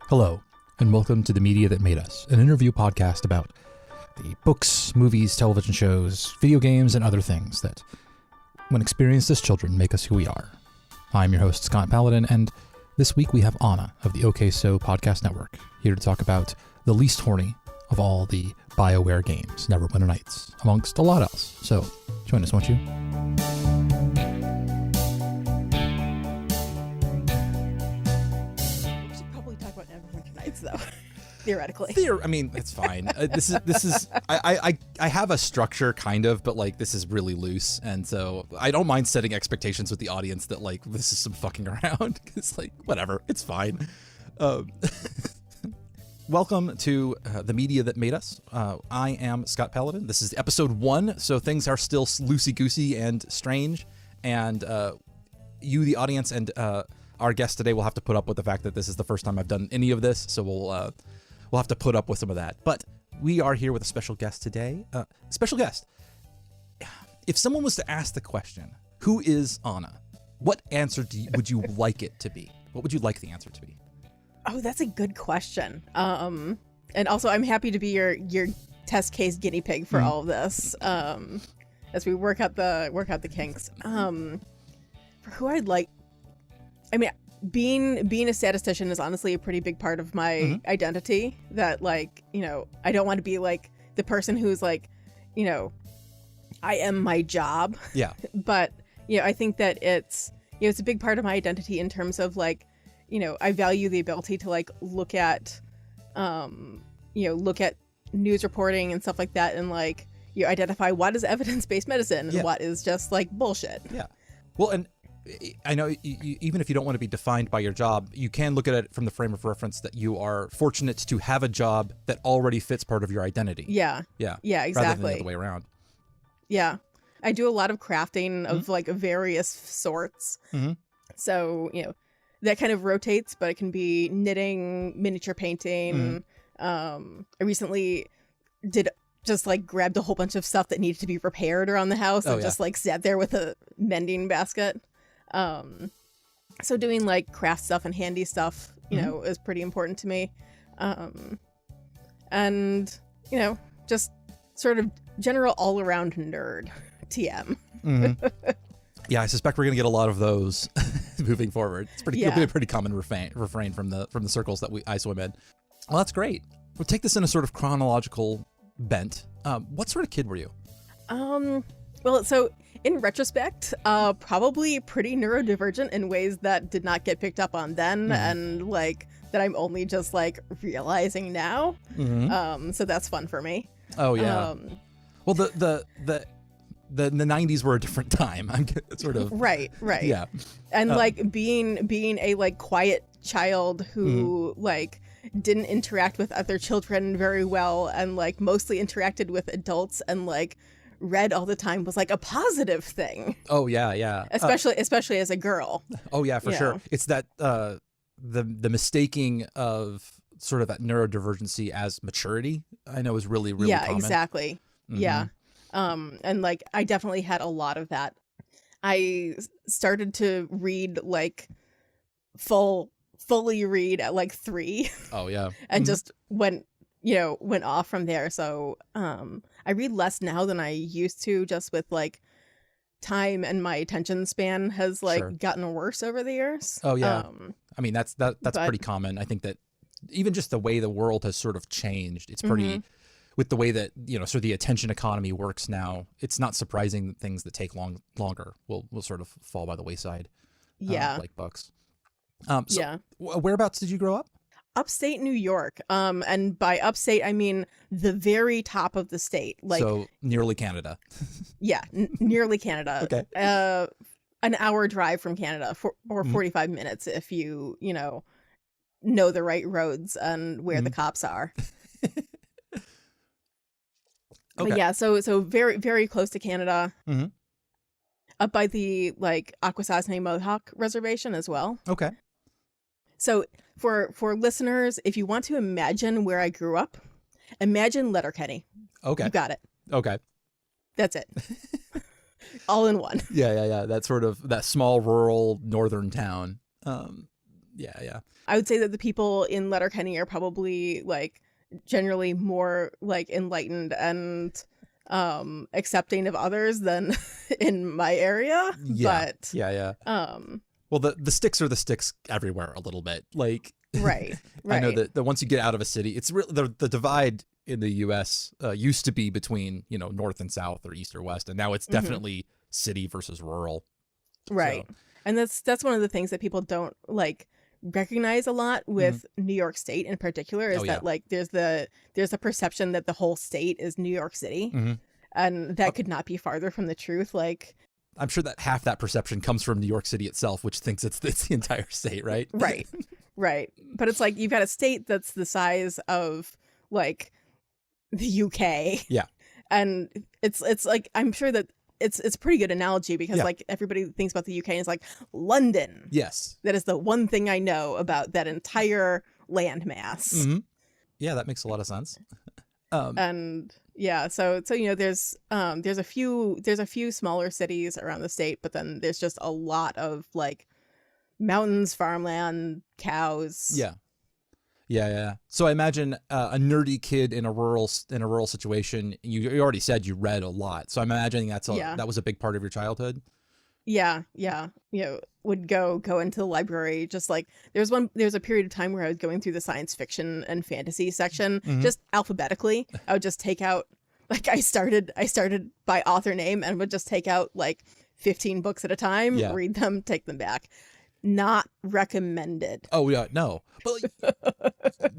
Hello, and welcome to The Media That Made Us, an interview podcast about the books, movies, television shows, video games, and other things that, when experienced as children, make us who we are. I'm your host, Scott Paladin, and this week we have Anna of the OK So Podcast Network here to talk about the least horny of all the BioWare games, Neverwinter Nights, amongst a lot else. So, join us, won't you? Though theoretically, I mean, it's fine. This is. I have a structure kind of, but like this is really loose, and so I don't mind setting expectations with the audience that like this is some fucking around. It's like whatever, it's fine. Welcome to The Media That Made Us. I am Scott Paladin. This is episode 1, so things are still loosey goosey and strange, and you, the audience, and our guest today will have to put up with the fact that this is the first time I've done any of this, so we'll have to put up with some of that. But we are here with a special guest today. Special guest. If someone was to ask the question, who is Anna? What answer would you like it to be? What would you like the answer to be? Oh, that's a good question. And also, I'm happy to be your test case guinea pig for all of this as we work out the kinks. For who I'd like. I mean, being a statistician is honestly a pretty big part of my identity. That, like, you know, I don't want to be like the person who's like, you know, I am my job. Yeah. But, you know, I think that it's a big part of my identity in terms of like, you know, I value the ability to like look at news reporting and stuff like that, and like you identify what is evidence-based medicine and what is just like bullshit. Yeah. Well, and I know even if you don't want to be defined by your job, you can look at it from the frame of reference that you are fortunate to have a job that already fits part of your identity. Yeah. Yeah. Yeah, exactly. Rather than the other way around. Yeah. I do a lot of crafting of like various sorts. So, you know, that kind of rotates, but it can be knitting, miniature painting. I recently grabbed a whole bunch of stuff that needed to be repaired around the house and just like sat there with a mending basket. So doing like craft stuff and handy stuff, you know, is pretty important to me. And, you know, just sort of general all around nerd TM. Yeah, I suspect we're going to get a lot of those moving forward. It'll be a pretty common refrain from the circles that I swim in. Well, that's great. We'll take this in a sort of chronological bent. What sort of kid were you? Well, so in retrospect, probably pretty neurodivergent in ways that did not get picked up on then, and like that I'm only just like realizing now. So that's fun for me. Oh yeah. Well, the 90s were a different time. I'm sort of right. Yeah. And like being a like quiet child who like didn't interact with other children very well and like mostly interacted with adults and like read all the time was like a positive thing. Oh yeah. Especially as a girl. Oh yeah, for sure. It's that the mistaking of sort of that neurodivergency as maturity, I know, is really common. Yeah, exactly. Yeah. And like I definitely had a lot of that. I started to read like fully read at like 3. Oh yeah. And just went off from there. So I read less now than I used to, just with like time, and my attention span has like gotten worse over the years. Oh yeah. I mean that's pretty common. I think that even just the way the world has sort of changed, it's pretty with the way that, you know, sort of the attention economy works now, it's not surprising that things that take longer will sort of fall by the wayside. Like books. Whereabouts did you grow up? Upstate New York. And by upstate, I mean the very top of the state. Like, so nearly Canada. Yeah, nearly Canada. Okay. An hour drive from Canada, or 45 minutes if you know the right roads and where the cops are. Okay. But yeah, so very, very close to Canada. Up by the like Akwesasne Mohawk Reservation as well. Okay. So for listeners, if you want to imagine where I grew up, imagine Letterkenny. Okay. You got it. Okay. That's it. All in one. Yeah. That sort of, that small rural northern town. Yeah. I would say that the people in Letterkenny are probably like generally more like enlightened and accepting of others than in my area. Yeah. But Yeah. Well, the sticks are the sticks everywhere a little bit. Like, right. I know that once you get out of a city, it's really the divide in the U.S. Used to be between, you know, north and south or east or west, and now it's definitely city versus rural. Right. So. And that's one of the things that people don't like recognize a lot with New York State in particular is that like there's a perception that the whole state is New York City, and that could not be farther from the truth. Like, I'm sure that half that perception comes from New York City itself, which thinks it's the entire state, right? Right. But it's like you've got a state that's the size of like the UK. Yeah. And it's like I'm sure that it's a pretty good analogy because like everybody thinks about the UK and it's like London. Yes. That is the one thing I know about that entire landmass. Yeah, that makes a lot of sense. And yeah, so you know there's a few smaller cities around the state, but then there's just a lot of like mountains, farmland, cows. Yeah. So I imagine a nerdy kid in a rural situation. You already said you read a lot, so I'm imagining that was a big part of your childhood. Yeah. You know, would go into the library. Just like there's a period of time where I was going through the science fiction and fantasy section just alphabetically. I would just take out like I started by author name and would just take out like 15 books at a time, read them, take them back. Not recommended. Oh yeah, no. But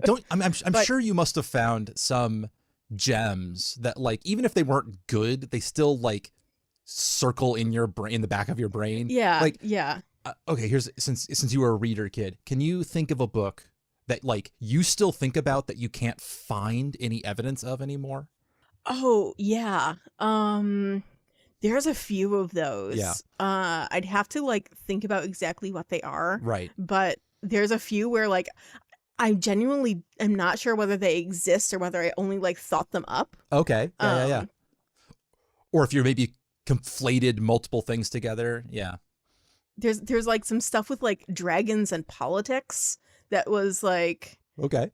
like, I'm sure you must have found some gems that like even if they weren't good, they still like circle in your brain, in the back of your brain. Yeah. Like okay, here's since you were a reader kid, can you think of a book that like you still think about that you can't find any evidence of anymore? Oh yeah. There's a few of those. Yeah. I'd have to like think about exactly what they are. Right. But there's a few where like I genuinely am not sure whether they exist or whether I only like thought them up. Okay. Yeah. Or if you're maybe conflated multiple things together. Yeah. There's like some stuff with like dragons and politics that was like okay.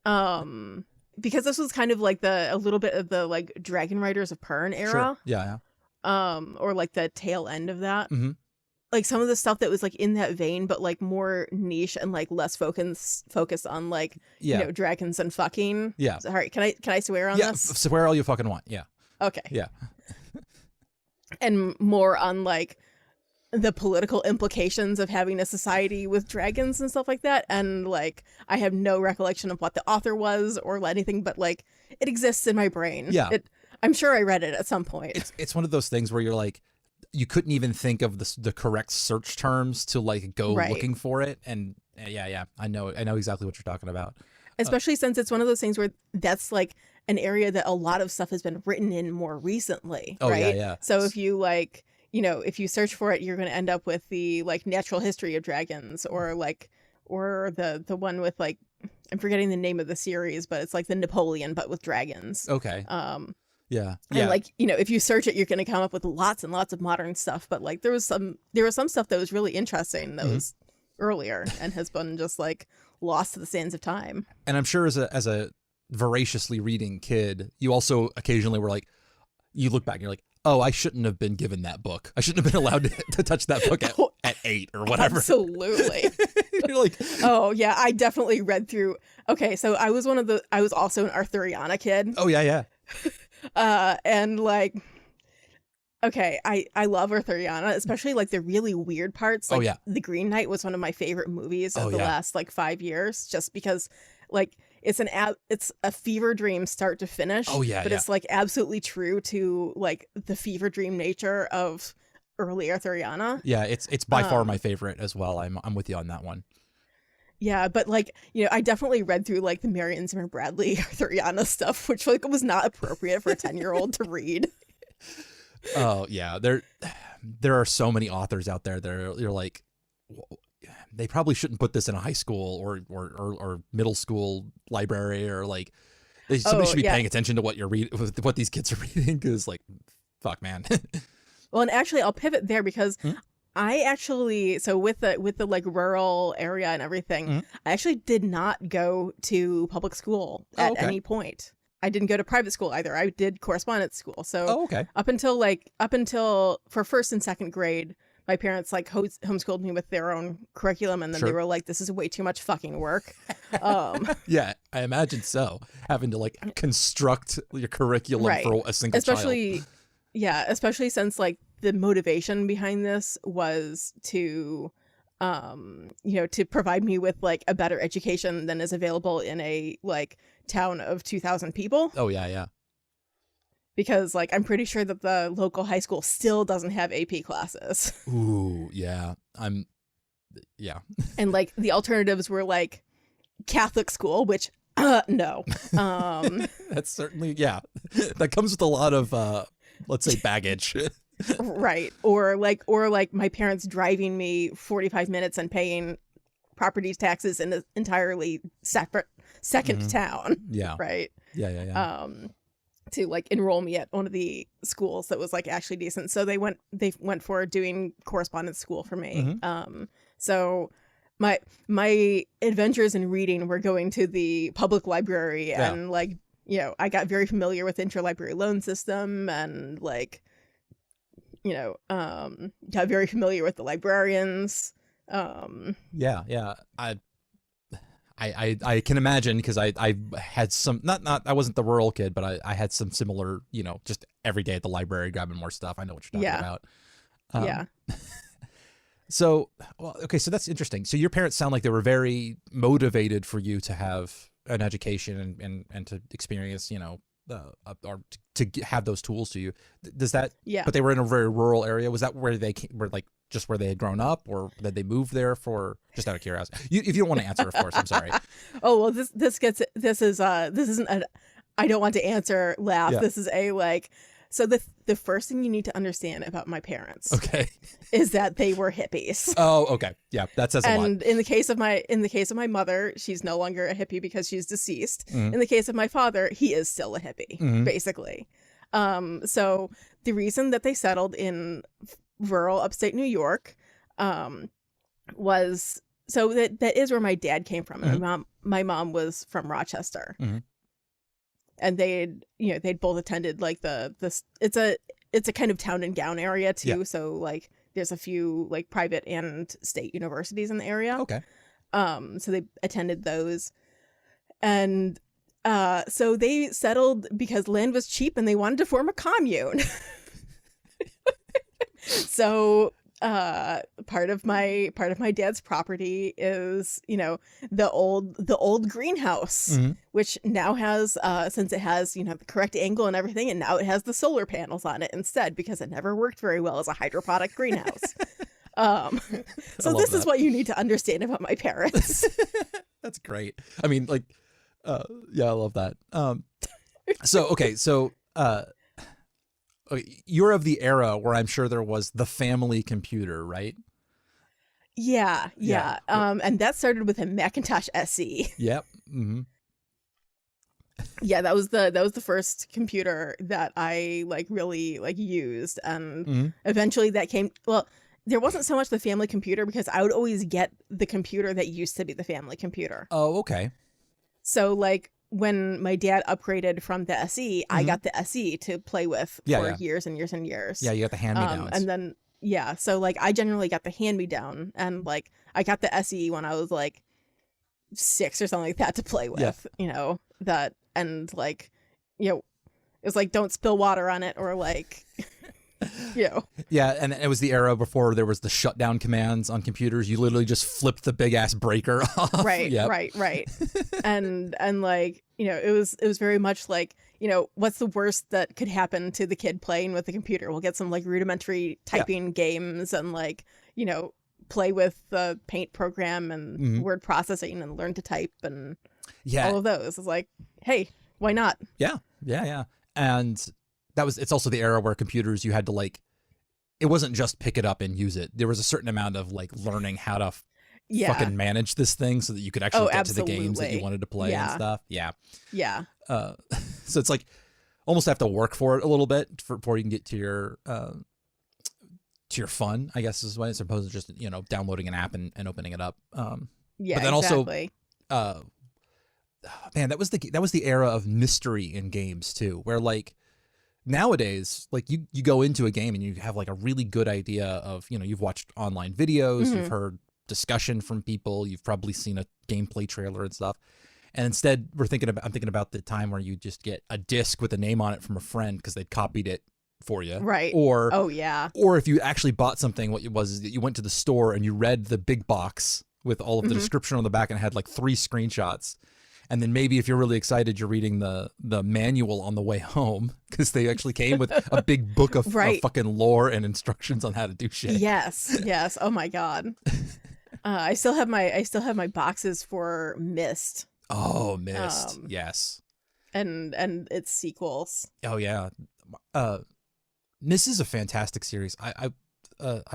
Because this was kind of like a little bit of the like Dragon Riders of Pern era. Sure. Yeah. Or like the tail end of that. Like some of the stuff that was like in that vein, but like more niche and like less focused on like you know dragons and fucking. Yeah. Sorry, can I swear on this? Swear all you fucking want. Yeah. Okay. Yeah. And more on like the political implications of having a society with dragons and stuff like that. And like I have no recollection of what the author was or anything, but like it exists in my brain. Yeah. I'm sure I read it at some point. It's one of those things where you're like, you couldn't even think of the correct search terms to like go looking for it. And yeah, I know exactly what you're talking about. Especially since it's one of those things where that's like an area that a lot of stuff has been written in more recently. Oh, right? Yeah. So if you like, you know, if you search for it, you're going to end up with the like natural history of dragons or the one with like, I'm forgetting the name of the series, but it's like the Napoleon, but with dragons. Okay. Yeah. And like, you know, if you search it, you're going to come up with lots and lots of modern stuff. But like there was some stuff that was really interesting that was earlier and has been just like lost to the sands of time. And I'm sure as a voraciously reading kid, you also occasionally were like, you look back and you're like, oh, I shouldn't have been given that book. I shouldn't have been allowed to touch that book at 8 or whatever. Absolutely. You're like, oh yeah, I definitely read through. Okay, so I was also an Arthuriana kid. Oh yeah. And like, okay, I love Arthuriana, especially like the really weird parts. Like, The Green Knight was one of my favorite movies of the last like 5 years, just because like it's a fever dream start to finish. Oh yeah, but it's like absolutely true to like the fever dream nature of early Arthuriana. Yeah, it's by far my favorite as well. I'm with you on that one. Yeah, but like, you know, I definitely read through like the Marion Zimmer Bradley Arthuriana stuff, which like was not appropriate for a 10-year-old to read. Oh yeah, there are so many authors out there that you're like, they probably shouldn't put this in a high school or middle school library, or like somebody should be paying attention to what you're reading, what these kids are reading, because like, fuck man. Well, and actually I'll pivot there because I actually, so with the like rural area and everything, I actually did not go to public school at any point. I didn't go to private school either. I did correspondence school. So up until for first and second grade, my parents like homeschooled me with their own curriculum, and then they were like, "This is way too much fucking work." Yeah, I imagine so. Having to like construct your curriculum for a single child. Yeah, especially since like the motivation behind this was to, to provide me with like a better education than is available in a like town of 2,000 people. Oh yeah. Because like I'm pretty sure that the local high school still doesn't have AP classes. Ooh, yeah. Yeah. And like the alternatives were like Catholic school, which no. That's certainly that comes with a lot of let's say baggage. Right. Or like my parents driving me 45 minutes and paying property taxes in an entirely separate second town. Yeah. Right. Yeah. To like enroll me at one of the schools that was like actually decent. So they went for doing correspondence school for me. So my adventures in reading were going to the public library and like, I got very familiar with the interlibrary loan system and like, got very familiar with the librarians. Yeah. I can imagine because I had some not I wasn't the rural kid, but I had some similar, just every day at the library grabbing more stuff. I know what you're talking about. So, so that's interesting. So your parents sound like they were very motivated for you to have an education and to experience, or to have those tools to you. Does that? Yeah. But they were in a very rural area. Was that where they were like just where they had grown up, or did they move there for just out of curiosity? If you don't want to answer, of course, I'm sorry. Oh well, this isn't a I don't want to answer laugh. Yeah. This is a like. So the first thing you need to understand about my parents, is that they were hippies. Oh, okay, yeah, that says a lot. And in the case of my mother, she's no longer a hippie because she's deceased. In the case of my father, he is still a hippie, basically. So the reason that they settled in rural upstate New York, was so that is where my dad came from, and my mom was from Rochester. And they'd both attended like it's a kind of town and gown area too. Yeah. So like there's a few like private and state universities in the area. Okay. So they attended those, and so they settled because land was cheap and they wanted to form a commune. So part of my dad's property is the old greenhouse, which now has since it has the correct angle and everything, and now it has the solar panels on it instead because it never worked very well as a hydroponic greenhouse. So this is what you need to understand about my parents. That's great. I mean, like, yeah, I love that. So you're of the era where I'm sure there was the family computer, right? Yeah. And that started with a Macintosh SE. Yep. Yeah, that was the first computer that I like really like used, and eventually that came. Well, there wasn't so much the family computer because I would always get the computer that used to be the family computer. Oh, okay. So like, when my dad upgraded from the SE, I got the SE to play with for years and years and years. Yeah, you got the hand-me-downs. And then, so like I generally got the hand-me-down, and like I got the SE when I was like 6 or something like that to play with, that, and like, it's like don't spill water on it, or like, Yeah, and it was the era before there was the shutdown commands on computers. You literally just flipped the big ass breaker off. Right. and like, it was very much like, what's the worst that could happen to the kid playing with the computer? We'll get some like rudimentary typing games and like, play with the Paint program and word processing and learn to type and all of those. It's like, hey, why not? Yeah. And it's also the era where computers, you had to like, it wasn't just pick it up and use it. There was a certain amount of like learning how to fucking manage this thing so that you could actually get to the games that you wanted to play and stuff. Yeah. So it's like almost have to work for it a little bit before you can get to your to your fun, I guess is what, as opposed to just, you know, downloading an app and opening it up. Yeah, but then exactly. also, man, that was the era of mystery in games too, where like nowadays, like you go into a game and you have like a really good idea of, you know, you've watched online videos, you've heard discussion from people, you've probably seen a gameplay trailer and stuff. And instead I'm thinking about the time where you just get a disc with a name on it from a friend because they'd copied it for you. Right. Or, oh yeah. Or if you actually bought something, what it was is that you went to the store and you read the big box with all of the description on the back and had like 3 screenshots. And then maybe if you're really excited, you're reading the manual on the way home because they actually came with a big book of fucking lore and instructions on how to do shit. Yes. Yes. Oh my God. I still have my boxes for Myst. Oh, Myst. Yes. And its sequels. Oh yeah. Myst is a fantastic series. I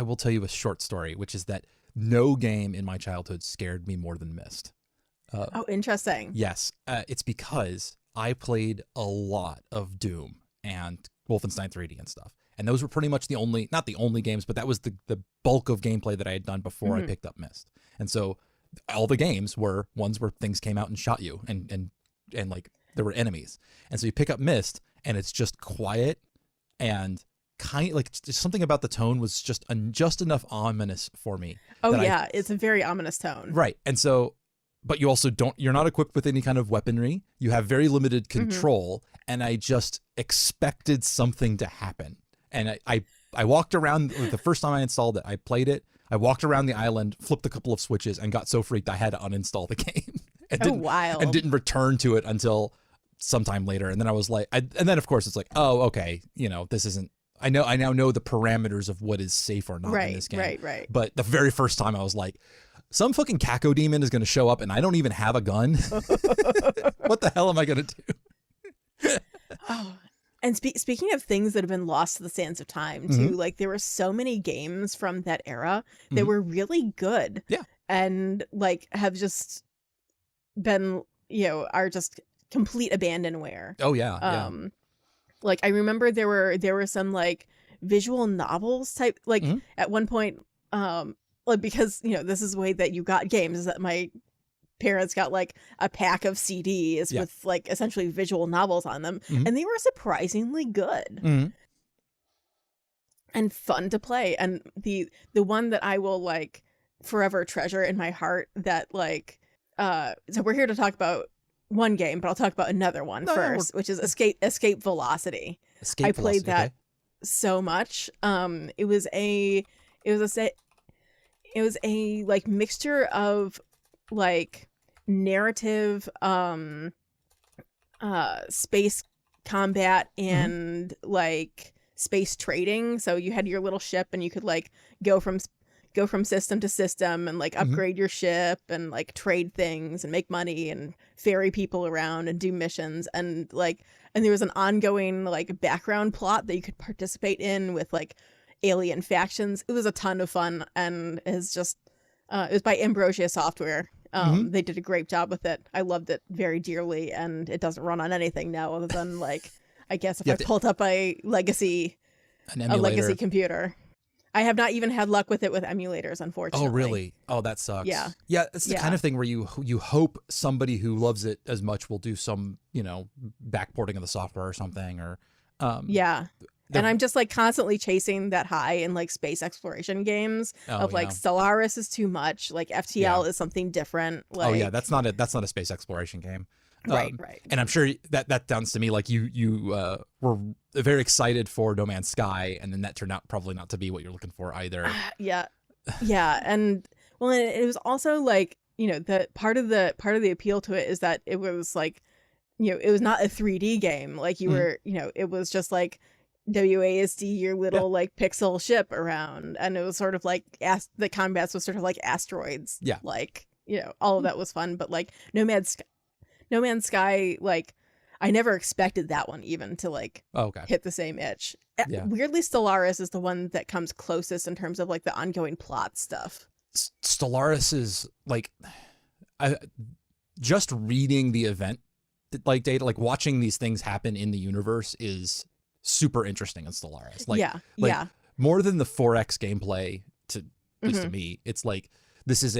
will tell you a short story, which is that no game in my childhood scared me more than Myst. Oh, interesting. Yes. It's because I played a lot of Doom and Wolfenstein 3D and stuff. And those were pretty much not the only games, but that was the bulk of gameplay that I had done before I picked up Myst. And so all the games were ones where things came out and shot you and like there were enemies. And so you pick up Myst and it's just quiet and kind of like just something about the tone was just enough ominous for me. Oh yeah, it's a very ominous tone. Right. And so, but you also you're not equipped with any kind of weaponry. You have very limited control. And I just expected something to happen. And I walked around the first time I installed it, I played it. I walked around the island, flipped a couple of switches and got so freaked I had to uninstall the game. And didn't return to it until sometime later. And then I was like, and then of course it's like, oh, okay. You know, this isn't, I now know the parameters of what is safe or not in this game. Right. But the very first time I was like, some fucking Caco demon is going to show up and I don't even have a gun. What the hell am I going to do? Oh, and speaking of things that have been lost to the sands of time too, like there were so many games from that era that were really good. Yeah. And like have just been, you know, are just complete abandonware. Oh yeah. Like I remember there were some like visual novels type, like at one point, like because, you know, this is the way that you got games, is that my parents got like a pack of CDs with like essentially visual novels on them, and they were surprisingly good and fun to play. And the one that I will like forever treasure in my heart, that like so we're here to talk about one game, but I'll talk about another one first, which is Escape Velocity. I played that so much. It was a like mixture of like narrative, space combat and like space trading. So you had your little ship and you could like go from system to system and like upgrade your ship and like trade things and make money and ferry people around and do missions, and there was an ongoing like background plot that you could participate in with like alien factions. It was a ton of fun, and is just it was by Ambrosia Software. They did a great job with it. I loved it very dearly, and it doesn't run on anything now other than like I guess if I pulled up a legacy computer. I have not even had luck with it with emulators, unfortunately. Oh, really? Oh, that sucks. Yeah. Yeah, it's the kind of thing where you hope somebody who loves it as much will do some, you know, backporting of the software or something, or and I'm just like constantly chasing that high in like space exploration games like Stellaris is too much, like FTL is something different. Like, that's not a space exploration game. Right. And I'm sure that sounds to me like you were very excited for No Man's Sky, and then that turned out probably not to be what you're looking for either. Yeah, and well, it was also like, you know, the part of the appeal to it is that it was like, you know, it was not a 3D game. Like you were, you know, it was just like WASD your little like pixel ship around, and it was sort of like the combats was sort of like asteroids. Yeah, like, you know, all of that was fun, but like No Man's Sky, like I never expected that one even to like hit the same itch. Yeah. Weirdly, Stellaris is the one that comes closest in terms of like the ongoing plot stuff. Stellaris is like, just reading the event like data, like watching these things happen in the universe is super interesting in Stellaris. more than the 4X gameplay, to at least to me, it's like this is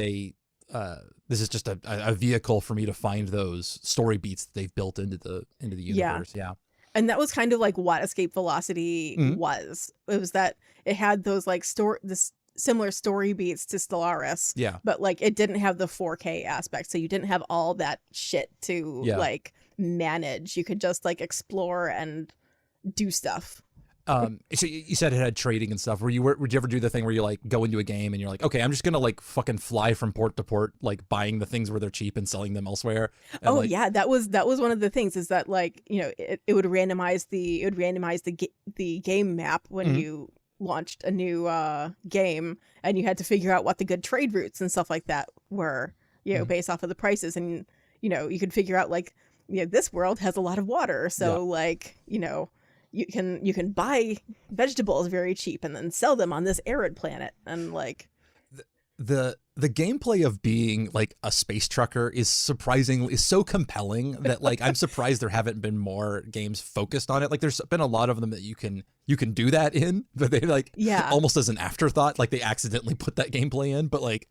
just a vehicle for me to find those story beats that they've built into the universe. Yeah. And that was kind of like what Escape Velocity was. It was that it had those like this similar story beats to Stellaris. Yeah. But like it didn't have the 4K aspect. So you didn't have all that shit to like manage. You could just like explore and do stuff. So you said it had trading and stuff. Would you ever do the thing where you like go into a game and you're like, okay, I'm just gonna like fucking fly from port to port, like buying the things where they're cheap and selling them elsewhere? And yeah, that was one of the things, is that like, you know, it would randomize the game map when you launched a new game, and you had to figure out what the good trade routes and stuff like that were, you know, based off of the prices. And you know, you could figure out like, you know, this world has a lot of water, so like, you know, you can buy vegetables very cheap and then sell them on this arid planet. And like the gameplay of being like a space trucker is so compelling that like I'm surprised there haven't been more games focused on it. Like there's been a lot of them that you can do that in, but they like almost as an afterthought, like they accidentally put that gameplay in. But like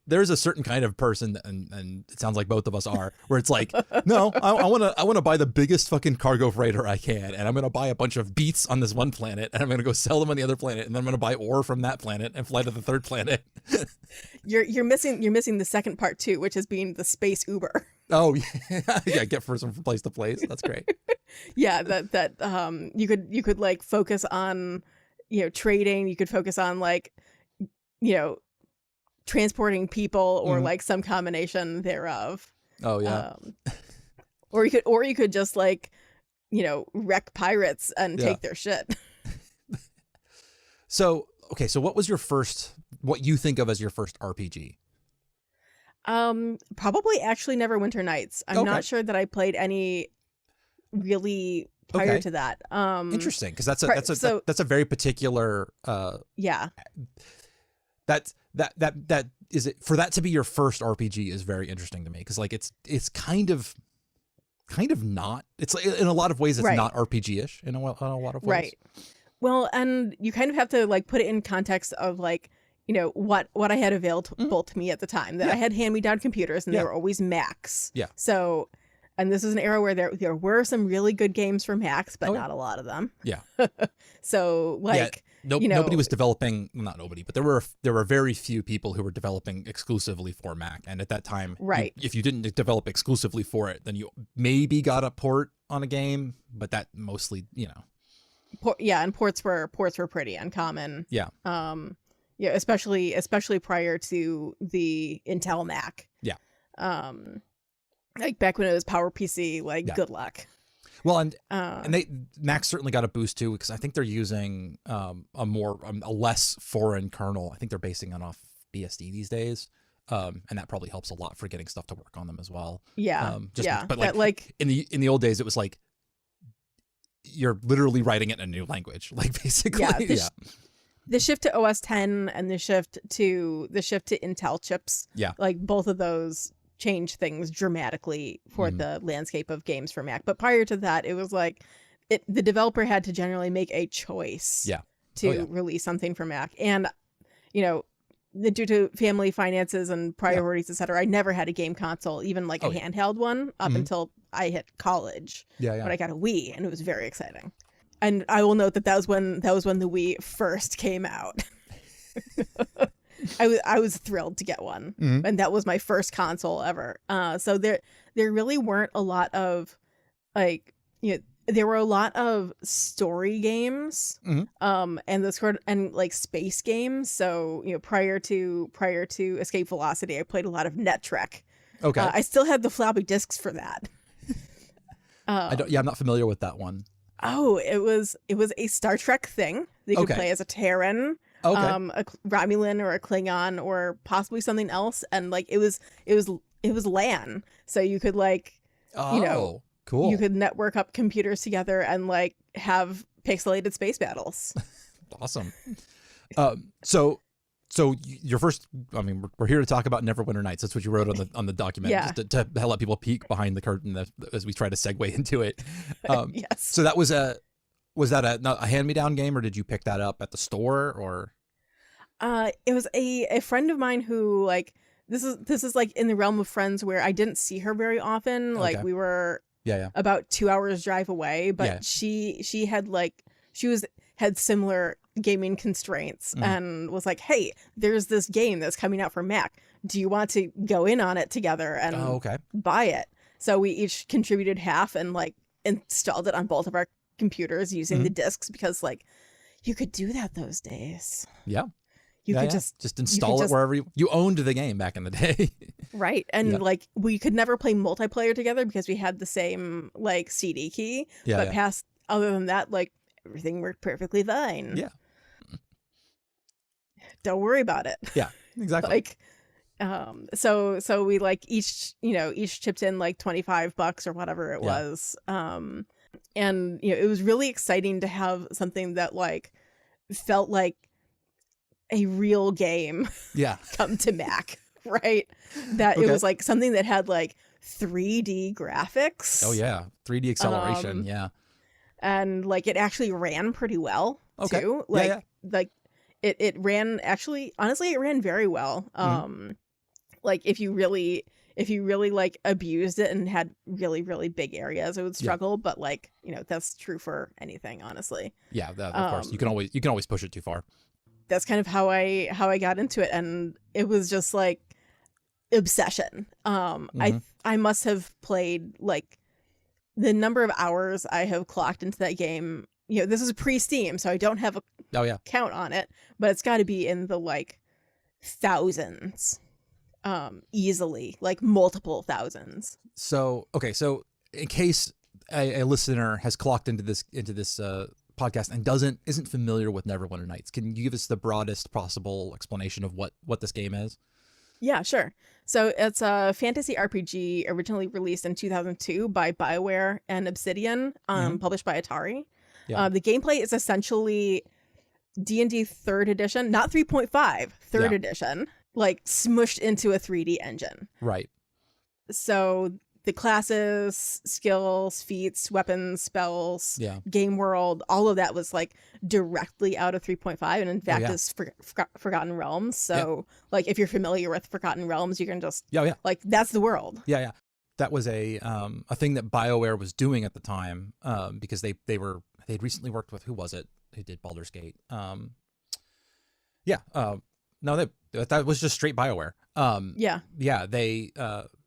there's a certain kind of person, and it sounds like both of us are, where it's like, no, I want to buy the biggest fucking cargo freighter I can, and I'm gonna buy a bunch of beats on this one planet, and I'm gonna go sell them on the other planet, and then I'm gonna buy ore from that planet and fly to the third planet. You're missing the second part too, which is being the space Uber. Oh yeah, get from place to place. That's great. Yeah, that you could like focus on, you know, trading. You could focus on like, you know, transporting people, or like some combination thereof. Oh yeah. Or you could just like, you know, wreck pirates and take their shit. So what was what you think of as your first RPG? Probably actually Neverwinter Nights. I'm not sure that I played any really prior to that. Interesting, because that's a very particular that is it, for that to be your first RPG is very interesting to me, because like it's kind of not, it's in a lot of ways it's not RPG-ish in a lot of ways. Right. Well, and you kind of have to like put it in context of like, you know, what I had available to me at the time. That I had hand-me-down computers, and they were always Macs. Yeah. So, and this is an era where there were some really good games for Macs, but not a lot of them. Yeah. So like, nobody was developing, not nobody, but there were very few people who were developing exclusively for Mac. And at that time, if you didn't develop exclusively for it, then you maybe got a port on a game, but that mostly, you know. And ports were pretty uncommon. Yeah. Yeah, especially prior to the Intel Mac. Yeah. Like back when it was PowerPC, like good luck. Well, and Mac certainly got a boost too, because I think they're using a less foreign kernel. I think they're basing it off BSD these days. And that probably helps a lot for getting stuff to work on them as well. Yeah. But like in the old days, it was like you're literally writing it in a new language, like basically. The shift to OS 10 and the shift to Intel chips, like both of those changed things dramatically for the landscape of games for Mac. But prior to that, it was like the developer had to generally make a choice to release something for Mac. And, you know, due to family finances and priorities, etc., I never had a game console, even like a handheld one, up until I hit college. But I got a Wii, and it was very exciting. And I will note that was when the Wii first came out. I was thrilled to get one, and that was my first console ever. So there really weren't a lot of like, you know, there were a lot of story games, and like space games. So, you know, prior to Escape Velocity, I played a lot of NetTrek. Okay, I still had the floppy disks for that. I'm not familiar with that one. Oh, it was a Star Trek thing. They could play as a Terran, a Romulan, or a Klingon, or possibly something else. And like it was LAN, so you could like, you know, cool. You could network up computers together and like have pixelated space battles. Awesome. So your first, I mean, we're here to talk about Neverwinter Nights. That's what you wrote on the document, just to let people peek behind the curtain as we try to segue into it. Yes. So that was Was that a hand-me-down game, or did you pick that up at the store, or? It was a friend of mine who, like, this is like in the realm of friends where I didn't see her very often. Okay. Like, we were about 2 hours drive away, but she had similar gaming constraints and was like, hey, there's this game that's coming out for Mac. Do you want to go in on it together and buy it? So we each contributed half and like installed it on both of our computers using the discs, because like you could do that those days. Yeah. You could just install it wherever you owned the game back in the day. Right. And like we could never play multiplayer together because we had the same like CD key. But past other than that, like everything worked perfectly fine. Yeah. Don't worry about it. Yeah, exactly. Like so we like each chipped in like $25 or whatever it was. And it was really exciting to have something that like felt like a real game come to Mac, right? That it was like something that had like 3D graphics. Oh yeah, 3D acceleration, and like it actually ran pretty well too. Like like it ran, actually, honestly, it ran very well. Like if you really like abused it and had really, really big areas, it would struggle. But like, that's true for anything, honestly. Yeah, of course. You can always push it too far. That's kind of how I got into it, and it was just like obsession. I must have played like the number of hours I have clocked into that game. This is pre-Steam, so I don't have a count on it, but it's got to be in the like thousands, easily, like multiple thousands. So in case a listener has clocked into this podcast and isn't familiar with Neverwinter Nights, can you give us the broadest possible explanation of what this game is? Yeah, sure. So it's a fantasy RPG originally released in 2002 by BioWare and Obsidian, published by Atari. The gameplay is essentially D&D 3rd edition, not 3.5, 3rd edition, like smushed into a 3D engine. Right. So the classes, skills, feats, weapons, spells, game world, all of that was like directly out of 3.5, and in fact is Forgotten Realms. So like if you're familiar with Forgotten Realms, you can just like that's the world. Yeah. That was a thing that BioWare was doing at the time, because they'd recently worked with, who was it who did Baldur's Gate? That was just straight BioWare.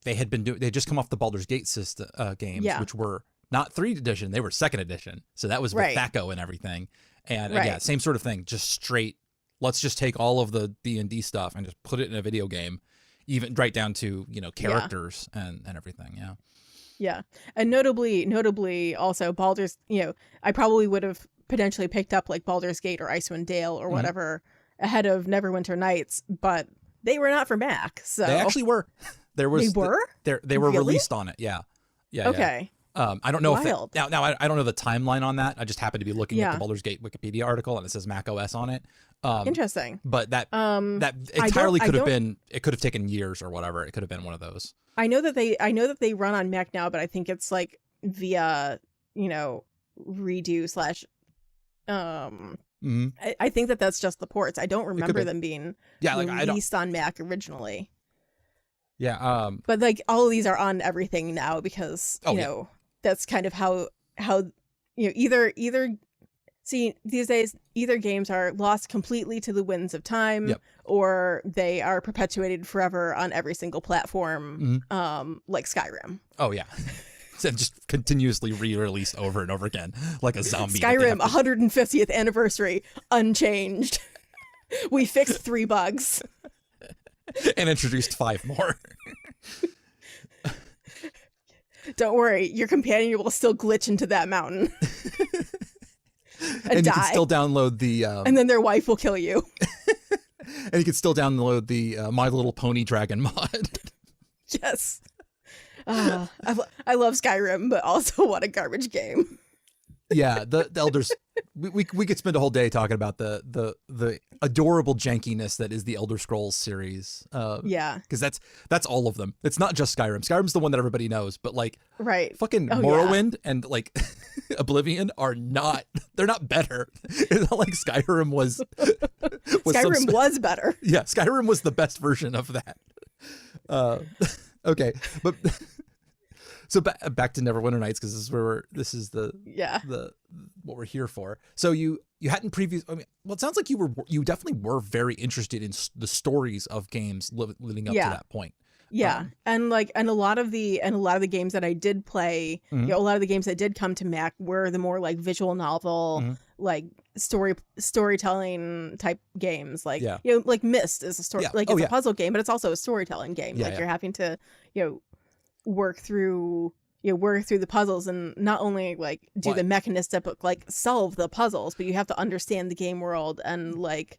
They had been they just come off the Baldur's Gate system games, which were not 3rd edition, they were 2nd edition. So that was with THAC0 and everything. And same sort of thing, just straight, let's just take all of the D&D stuff and just put it in a video game, even right down to, characters and everything. Yeah. Yeah. And notably also Baldur's, I probably would have potentially picked up like Baldur's Gate or Icewind Dale or whatever ahead of Neverwinter Nights, but they were not for Mac. So they actually were. They were really? Released on it. Yeah. Okay. I don't know if now I don't know the timeline on that. I just happened to be looking at the Baldur's Gate Wikipedia article, and it says Mac OS on it. Interesting. But that entirely could have been. It could have taken years or whatever. It could have been one of those. I know that they run on Mac now, but I think it's like via redo / I think that's just the ports. I don't remember them being released on Mac originally. Yeah. But like all of these are on everything now because that's kind of how either see these days either games are lost completely to the winds of time or they are perpetuated forever on every single platform, like Skyrim. Oh yeah. And just continuously re-released over and over again like a zombie. Skyrim 150th anniversary unchanged. We fixed 3 bugs. And introduced 5 more. Don't worry, your companion will still glitch into that mountain. and die. You can still download the... and then their wife will kill you. And you can still download the My Little Pony Dragon mod. Yes. I love Skyrim, but also what a garbage game. Yeah, the Elders... we could spend a whole day talking about the adorable jankiness that is the Elder Scrolls series. Because that's all of them. It's not just Skyrim. Skyrim's the one that everybody knows, but like fucking Morrowind and like Oblivion are not. They're not better. It's not like Skyrim was. Skyrim was better. Yeah, Skyrim was the best version of that. Okay, but. So back to Neverwinter Nights, because this is the what we're here for. So you hadn't previous. I mean, well, it sounds like you definitely were very interested in the stories of games leading up to that point. Yeah, and a lot of the games that I did play, a lot of the games that did come to Mac were the more like visual novel, like storytelling type games. Like like Myst is a story, like it's a puzzle game, but it's also a storytelling game. Like you're having to work through the puzzles and not only like do the mechanistic, but like solve the puzzles, but you have to understand the game world and like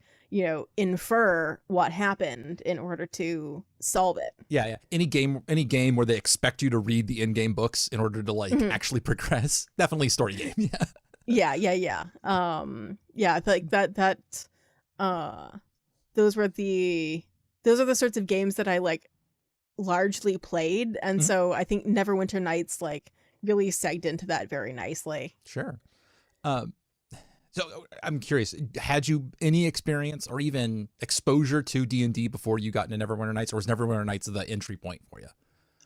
infer what happened in order to solve it. Yeah. Any game where they expect you to read the in-game books in order to like actually progress, definitely story game. Yeah. Like that those are the sorts of games that I like largely played, and so I think Neverwinter Nights like really segged into that very nicely. Sure. So I'm curious, had you any experience or even exposure to D&D before you got into Neverwinter Nights, or was Neverwinter Nights the entry point for you?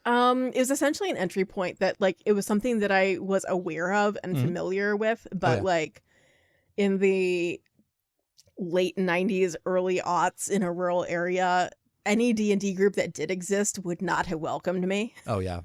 It was essentially an entry point that like it was something that I was aware of and familiar with, but like in the late 90s, early aughts in a rural area, any D&D group that did exist would not have welcomed me. Oh yeah.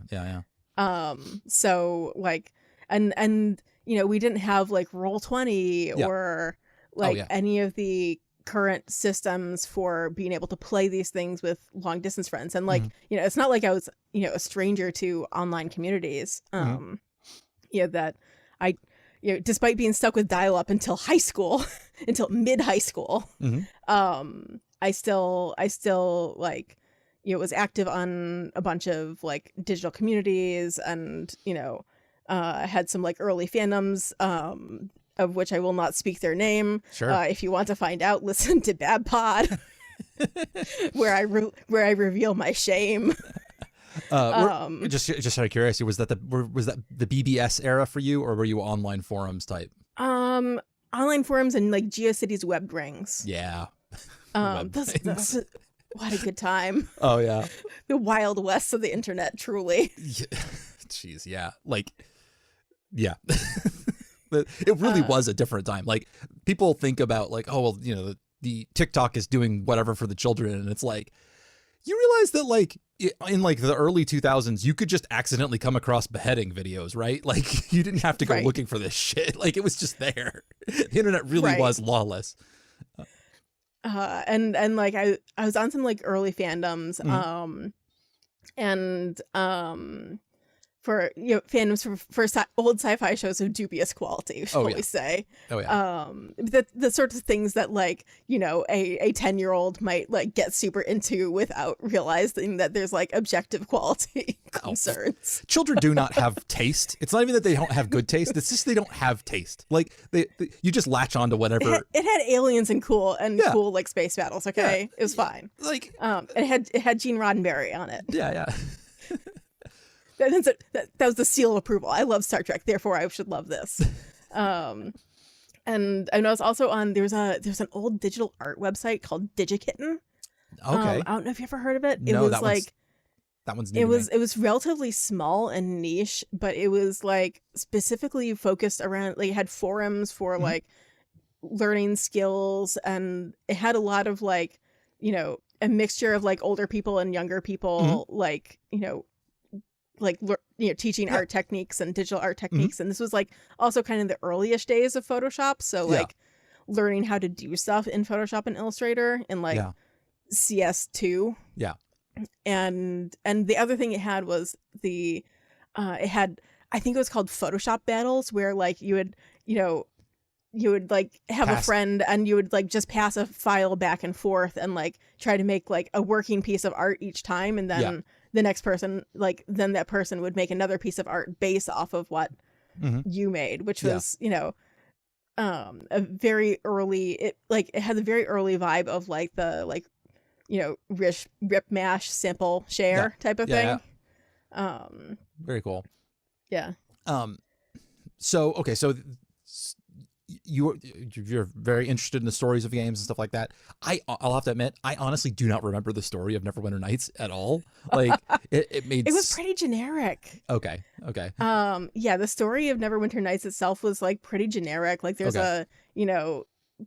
So like, and we didn't have like Roll20 or like any of the current systems for being able to play these things with long distance friends. And like, it's not like I was, a stranger to online communities. That I, despite being stuck with dial-up until high school, until mid-high school, I still like, was active on a bunch of like digital communities and, had some like early fandoms, of which I will not speak their name. Sure. If you want to find out, listen to Bad Pod, where I reveal my shame. Just out of curiosity, was that the BBS era for you, or were you online forums type? Online forums and like GeoCities web rings. Yeah. That's what a good time. Oh yeah. The Wild West of the internet, truly. Jeez, yeah. Like, yeah. It really was a different time. Like, people think about like, oh well, the TikTok is doing whatever for the children, and it's like, you realize that like in like the early 2000s, you could just accidentally come across beheading videos, right? Like, you didn't have to go looking for this shit. Like, it was just there. The internet really was lawless. And like I was on some like early fandoms, for fandoms for old sci-fi shows of dubious quality, shall we say. The sorts of things that like a 10-year-old might like get super into without realizing that there's like objective quality concerns. Children do not have taste. It's not even that they don't have good taste, it's just they don't have taste. Like you just latch on to whatever. It had aliens and cool like space battles. It was fine. Like it had Gene Roddenberry on it. Yeah. That was the seal of approval. I love Star Trek, therefore I should love this. And I was also on there's an old digital art website called Digikitten. Okay. I don't know if you ever heard of it. No, it was that one's new. It was relatively small and niche, but it was like specifically focused around like it had forums for like learning skills, and it had a lot of like a mixture of like older people and younger people, teaching art techniques and digital art techniques. And this was like also kind of the earliest days of Photoshop. So like learning how to do stuff in Photoshop and Illustrator in like CS2. Yeah. And the other thing it had was it had, I think it was called Photoshop battles, where like you would like have a friend and you would like just pass a file back and forth and like try to make like a working piece of art each time. And then the next person, like, then that person would make another piece of art based off of what you made, which was, a very early, it had the very early vibe of like the rip mash sample share type of thing. Very cool. Yeah. So okay, so you're very interested in the stories of games and stuff like that. I'll have to admit, I honestly do not remember the story of Neverwinter Nights at all. Like it was pretty generic. Okay. Yeah, the story of Neverwinter Nights itself was like pretty generic. Like there's a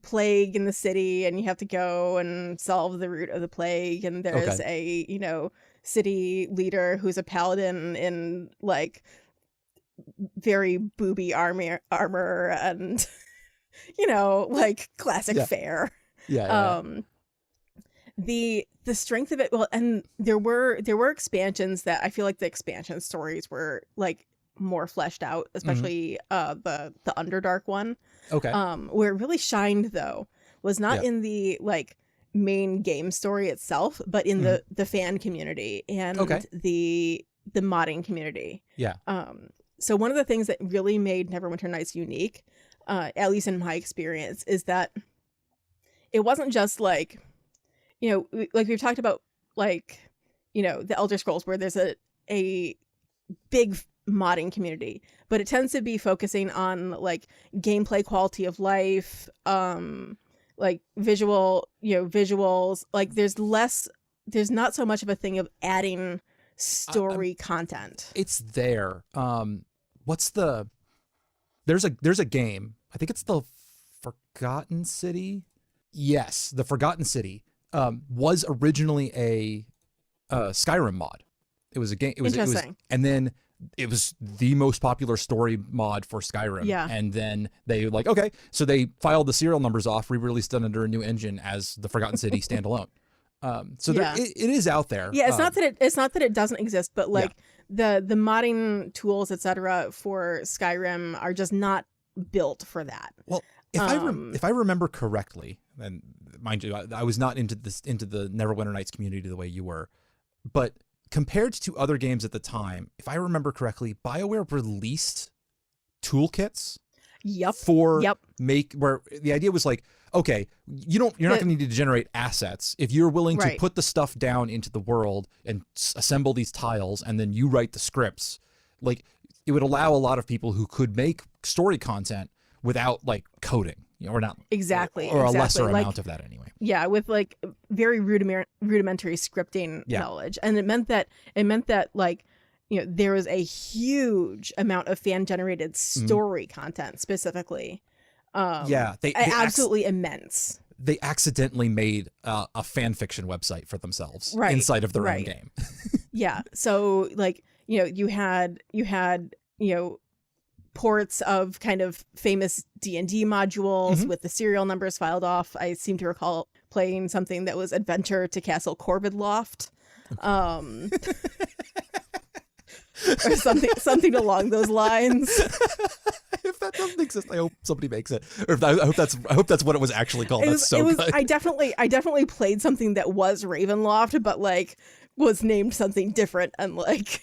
plague in the city, and you have to go and solve the root of the plague, and there's a city leader who's a paladin in like very booby armor and like classic fare. The strength of it, well, and there were expansions that I feel like the expansion stories were like more fleshed out, especially the Underdark one. Where it really shined though was not in the like main game story itself, but in the fan community and the modding community. So one of the things that really made Neverwinter Nights unique, at least in my experience, is that it wasn't just like, like we've talked about, like, the Elder Scrolls, where there's a big modding community, but it tends to be focusing on like gameplay quality of life, like visuals. Like there's not so much of a thing of adding story content. It's there. There's a game, I think it's the Forgotten City. Yes, the Forgotten City was originally a Skyrim mod. It was a game. It was, and then it was the most popular story mod for Skyrim. And then they like, okay, so they filed the serial numbers off, re-released it under a new engine as the Forgotten City standalone. It is out there. Yeah, it's not that it doesn't exist, but like the modding tools, etc., for Skyrim are just not built for that. Well, if I remember correctly, and mind you, I was not into the Neverwinter Nights community the way you were, but compared to other games at the time, if I remember correctly, BioWare released toolkits. Where the idea was like, okay, you're not going to need to generate assets if you're willing to put the stuff down into the world and assemble these tiles, and then you write the scripts. Like, it would allow a lot of people who could make story content without like coding, or not or a lesser amount of that anyway. Yeah, with like very rudimentary scripting knowledge, and it meant that like, there was a huge amount of fan-generated story content specifically. They absolutely immense. They accidentally made a fan fiction website for themselves inside of their own game. So like, you had ports of kind of famous D&D modules with the serial numbers filed off. I seem to recall playing something that was Adventure to Castle Corvidloft. Or something along those lines. If that doesn't exist, I hope somebody makes it. Or I hope that's what it was actually called. Good. I definitely played something that was Ravenloft, but like was named something different, and like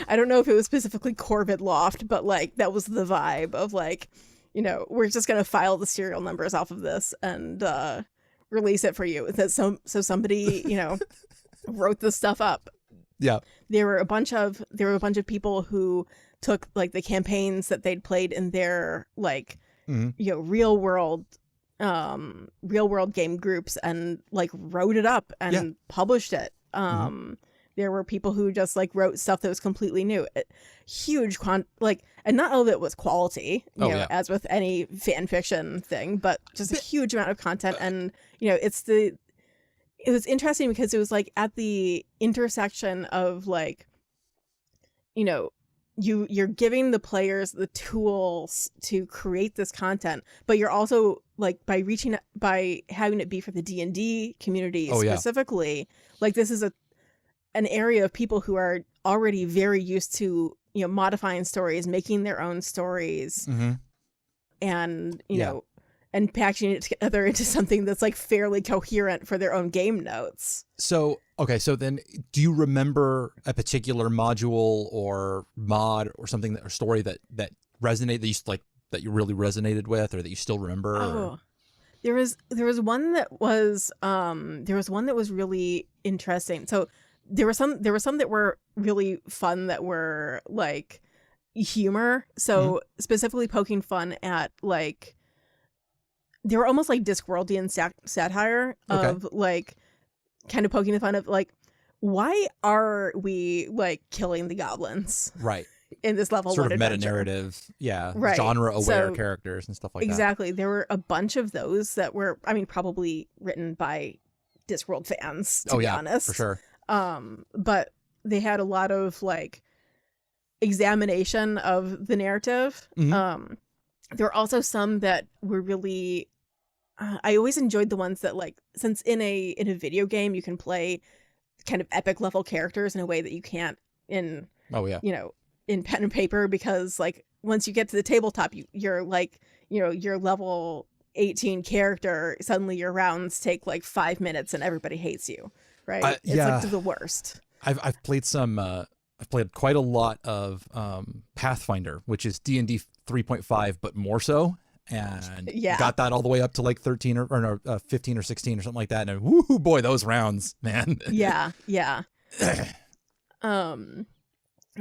I don't know if it was specifically Corvidloft, but like that was the vibe of like, we're just gonna file the serial numbers off of this and release it for you. So somebody wrote this stuff up. Yeah. There were a bunch of people who took like the campaigns that they'd played in their like real world game groups and like wrote it up and published it. There were people who just like wrote stuff that was completely new. And not all of it was quality, as with any fan fiction thing, but just a huge amount of content. And it was interesting because it was like at the intersection of like, you're giving the players the tools to create this content, but you're also like by having it be for the D&D community specifically, like this is an area of people who are already very used to, modifying stories, making their own stories, and, and packaging it together into something that's like fairly coherent for their own game notes. So then do you remember a particular module or mod or something or story that resonated, that you like that you really resonated with, or that you still remember? Oh, there was one that was really interesting. So there were some that were really fun, that were like humor. So specifically poking fun at like, they were almost like Discworldian satire of like kind of poking the fun of like, why are we like killing the goblins? Right. In this level sort one of meta adventure. narrative, Right. genre aware So, characters and stuff like that. Exactly. There were a bunch of those that were, I mean, probably written by Discworld fans, to be honest. For sure. But they had a lot of like examination of the narrative. There were also some that were really, I always enjoyed the ones that like, since in a video game you can play kind of epic level characters in a way that you can't in in pen and paper, because like once you get to the tabletop, you're like, your level 18 character, suddenly your rounds take like 5 minutes and everybody hates you, right? It's like the worst. I've played I've played quite a lot of Pathfinder, which is D&D 3.5 but more so, and got that all the way up to like 13 or 15 or 16 or something like that, and woohoo boy, those rounds, man. yeah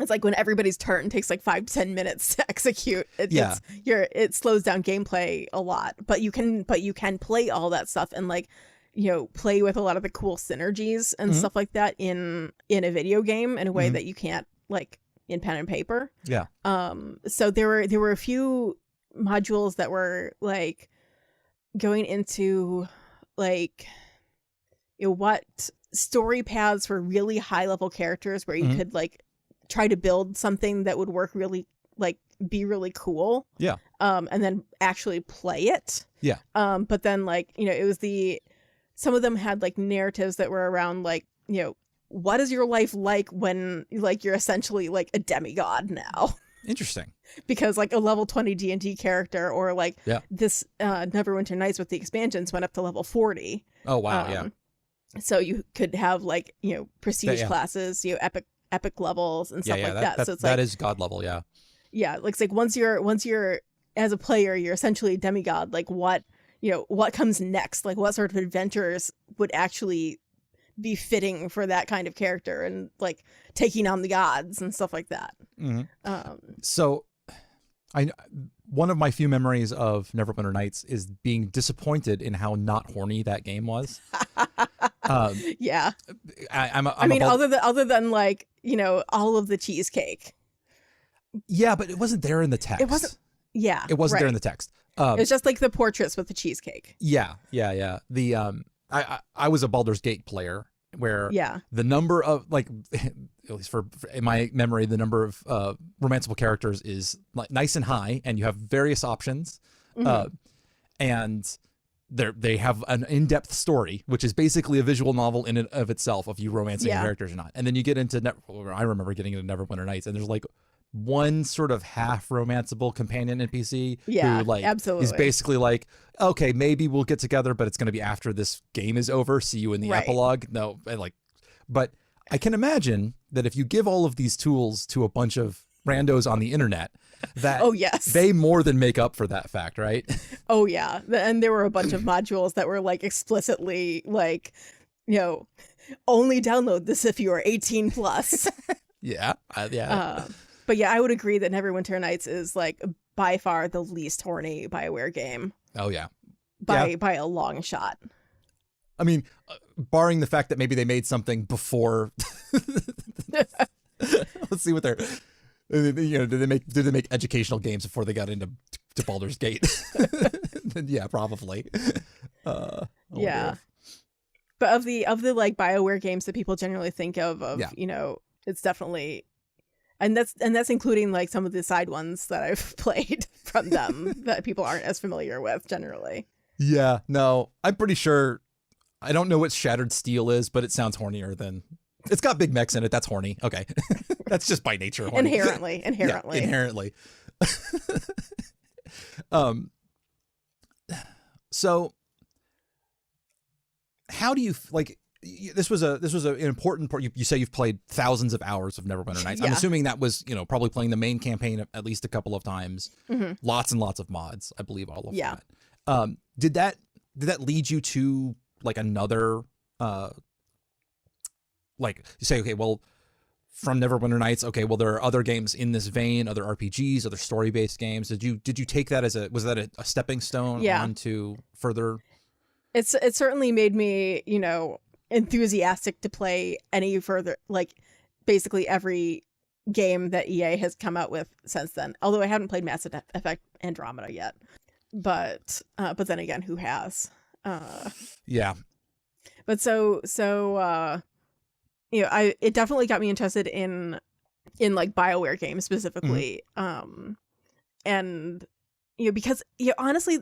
It's like when everybody's turn takes like 5 to 10 minutes to execute. It slows down gameplay a lot, but you can play all that stuff and like, play with a lot of the cool synergies and stuff like that in a video game in a way that you can't like in pen and paper. Yeah. So there were a few modules that were like going into like, what story paths for really high level characters where you could like try to build something that would work really, like, be really cool. Yeah. And then actually play it. Yeah. But then, like, it was some of them had, like, narratives that were around, like, what is your life like when, like, you're essentially, like, a demigod now? Interesting. Because, like, a level 20 D&D character, or, like, this Neverwinter Nights with the expansions went up to level 40. Oh, wow, So you could have, like, prestige classes, epic levels and stuff like that. So it's like, that is god level. It's like once you're as a player, you're essentially a demigod. Like what comes next? Like what sort of adventures would actually be fitting for that kind of character, and like taking on the gods and stuff like that. So one of my few memories of Neverwinter Nights is being disappointed in how not horny that game was. Yeah. I mean, other than like, all of the cheesecake. Yeah, but it wasn't there in the text. It wasn't. Yeah. It wasn't there in the text. It's just like the portraits with the cheesecake. Yeah. The I was a Baldur's Gate player where the number of like, at least for in my memory, the number of romanceable characters is like nice and high, and you have various options, and they have an in-depth story, which is basically a visual novel in and of itself of you romancing characters or not. And then you get into I remember getting into Neverwinter Nights, and there's like one sort of half romanceable companion NPC who like is basically like, okay, maybe we'll get together, but it's going to be after this game is over. See you in the epilogue. No, but I can imagine that if you give all of these tools to a bunch of randos on the internet, that they more than make up for that fact, right? Oh yeah. And there were a bunch of modules that were like explicitly like, only download this if you are 18 plus. But yeah, I would agree that Neverwinter Nights is like by far the least horny BioWare game. Oh yeah. By a long shot. I mean, barring the fact that maybe they made something before. Let's see what they're. Did they make educational games before they got into Baldur's Gate? Yeah, probably. Yeah. But of the like BioWare games that people generally think of, it's definitely, and that's including like some of the side ones that I've played from them that people aren't as familiar with generally. Yeah, no, I'm pretty sure. I don't know what Shattered Steel is, but it sounds hornier than. It's got big mechs in it. That's horny. Okay, that's just by nature horny. Inherently. Yeah, inherently. So, how do you like? this was an important part. You say you've played thousands of hours of Neverwinter Nights. I'm assuming that was, probably playing the main campaign at least a couple of times. Lots and lots of mods, I believe, all of that. Did that lead you to like another like you say, okay, well, from Neverwinter Nights, okay, well, there are other games in this vein, other RPGs, other story-based games. Did you take that was that a stepping stone on to further? It certainly made me, enthusiastic to play any further, like basically every game that EA has come out with since then. Although I haven't played Mass Effect Andromeda yet, but then again, who has? Yeah. But it definitely got me interested in like BioWare games specifically. And because honestly,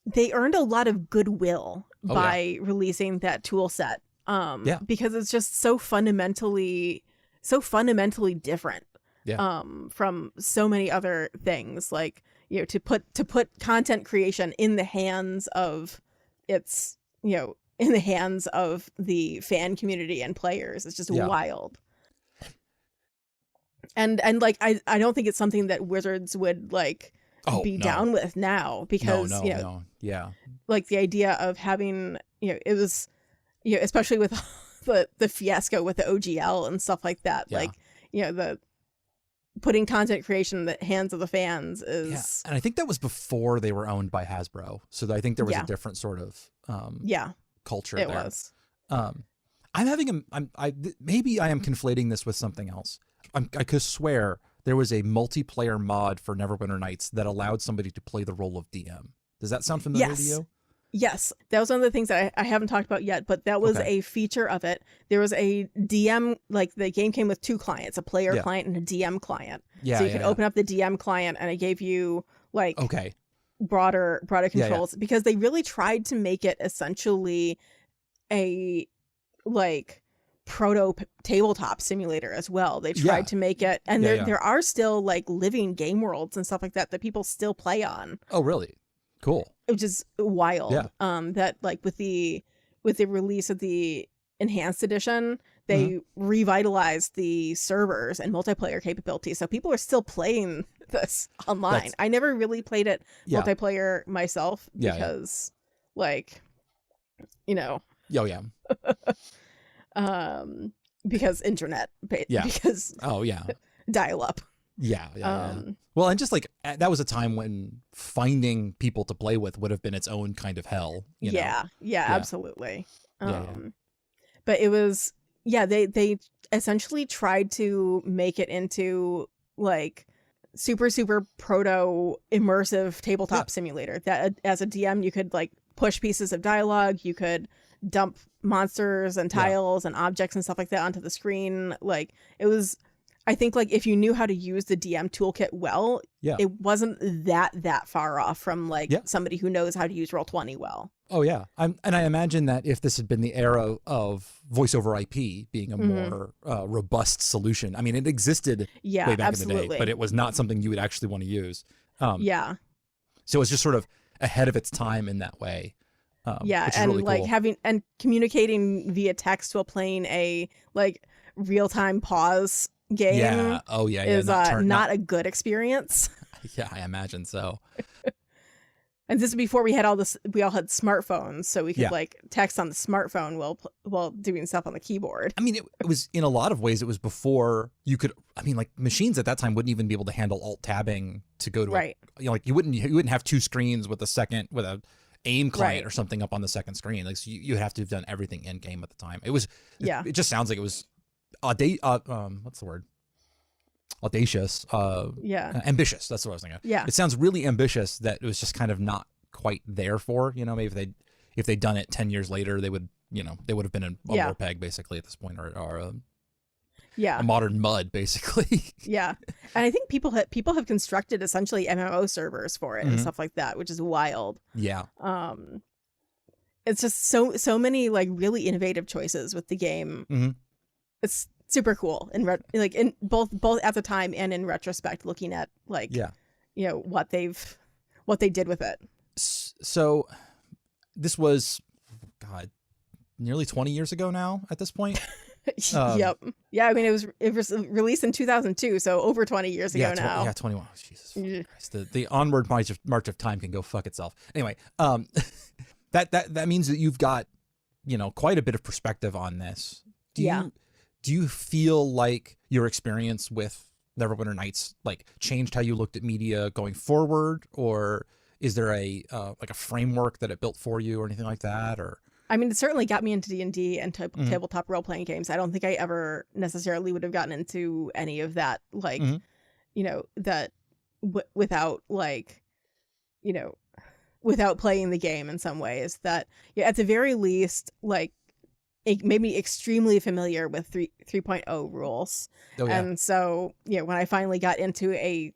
they earned a lot of goodwill by releasing that tool set. Because it's just so fundamentally different from so many other things. Like, to put content creation in the hands of in the hands of the fan community and players. It's just wild. And like, I don't think it's something that Wizards would like be down with now, because like the idea of having, it was, especially with the fiasco with the OGL and stuff like that, like, the putting content creation in the hands of the fans is, and I think that was before they were owned by Hasbro, so I think there was a different sort of culture it there. Was maybe I am conflating this with something else. I could swear there was a multiplayer mod for Neverwinter Nights that allowed somebody to play the role of DM. Does that sound familiar to you? Yes, that was one of the things that I haven't talked about yet, but that was a feature of it. There was a DM, like the game came with two clients, a player client and a DM client. So you could open up the DM client, and it gave you like broader controls, because they really tried to make it essentially a like proto tabletop simulator as well. They tried to make it, and there are still like living game worlds and stuff like that people still play on. Oh, really? Cool. Which is wild. That like with the release of the enhanced edition, they revitalized the servers and multiplayer capabilities, so people are still playing this online. I never really played it multiplayer myself, because like, because internet, because dial up. Well, and just like that was a time when finding people to play with would have been its own kind of hell. Absolutely. But it was, they essentially tried to make it into like super proto immersive tabletop simulator that as a DM you could like push pieces of dialogue, you could dump monsters and tiles and objects and stuff like that onto the screen. Like, it was, I think, like, if you knew how to use the DM toolkit well, it wasn't that far off from like somebody who knows how to use Roll20 well. Oh yeah, and I imagine that if this had been the era of voice over IP being a more robust solution, I mean, it existed way back in the day, but it was not something you would actually want to use. So it's just sort of ahead of its time in that way. Which is and really like cool. having and communicating via text while playing a like real-time pause game is not a good experience. I imagine so. And this is before we had we all had smartphones, so we could like text on the smartphone while doing stuff on the keyboard. I mean, it was, in a lot of ways, it was before you could, I mean, like, machines at that time wouldn't even be able to handle alt tabbing to go to like you wouldn't have two screens with a AIM client or something up on the second screen. Like, so you have to have done everything in game at the time. It was it just sounds like it was what's the word? Audacious. Ambitious. That's what I was thinking. It sounds really ambitious that it was just kind of not quite there for, maybe if they'd done it 10 years later, they would have been a Morpeg basically at this point, or a modern MUD basically. And I think people have constructed essentially MMO servers for it and stuff like that, which is wild. It's just so many like really innovative choices with the game. It's super cool in both at the time and in retrospect, looking at like what they did with it. So this was nearly 20 years ago now at this point. Yep. Yeah, I mean, it was released in 2002, so over 20 years ago now. Yeah, 21. Oh, Jesus Christ. The onward march of time can go fuck itself. Anyway, that means that you've got, quite a bit of perspective on this. Do you feel like your experience with Neverwinter Nights changed how you looked at media going forward, or is there a framework that it built for you or anything like that? Or I mean, it certainly got me into D&D and tabletop role-playing games. I don't think I ever necessarily would have gotten into any of that, that without without playing the game in some ways. That at the very least, it made me extremely familiar with 3.0 rules. Oh, yeah. And so, when I finally got into a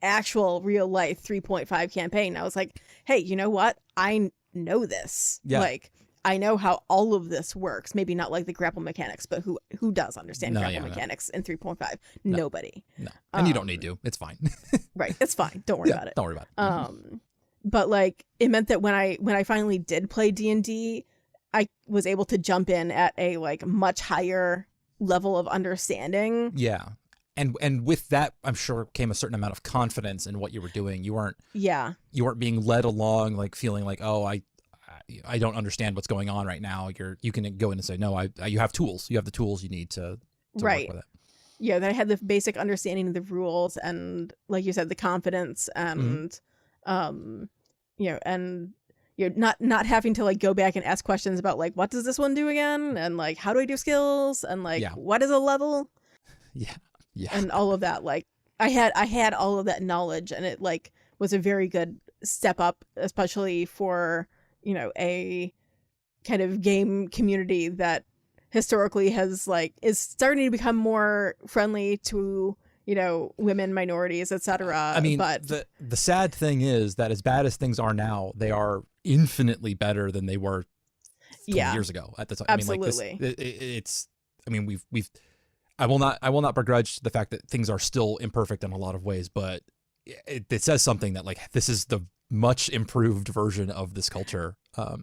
actual real life 3.5 campaign, I was like, hey, you know what? I know this. Yeah. I know how all of this works. Maybe not the grapple mechanics, but who does understand grapple mechanics in 3.5? No. Nobody. No. And you don't need to. It's fine. Right. It's fine. Don't worry about it. Don't worry about it. But it meant that when I finally did play D&D, I was able to jump in at a much higher level of understanding. Yeah. And with that, I'm sure came a certain amount of confidence in what you were doing. You weren't being led along feeling I don't understand what's going on right now. You can go in and say, no, you have tools. You have the tools you need to work with it. Yeah, that I had the basic understanding of the rules and, like you said, the confidence and, not having to go back and ask questions about what does this one do again, and how do I do skills, and what is a level? Yeah, and all of that. I had all of that knowledge, and it was a very good step up, especially for a kind of game community that historically has is starting to become more friendly to women, minorities, etc. I mean, but the sad thing is that as bad as things are now, they are infinitely better than they were 20 years ago at the time. Absolutely. I mean, we've I will not begrudge the fact that things are still imperfect in a lot of ways, but it says something that this is the much improved version of this culture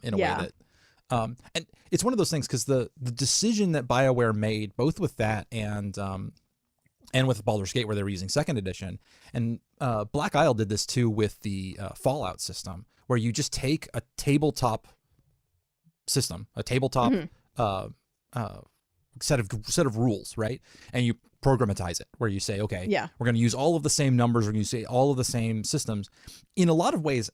in a way that and it's one of those things, because the decision that BioWare made, both with that and with Baldur's Gate, where they were using 2nd edition, and Black Isle did this too with the Fallout system, where you just take a tabletop system, a tabletop set of rules, right? And you programatize it, where you say, okay, we're going to use all of the same numbers, we're going to use all of the same systems. In a lot of ways,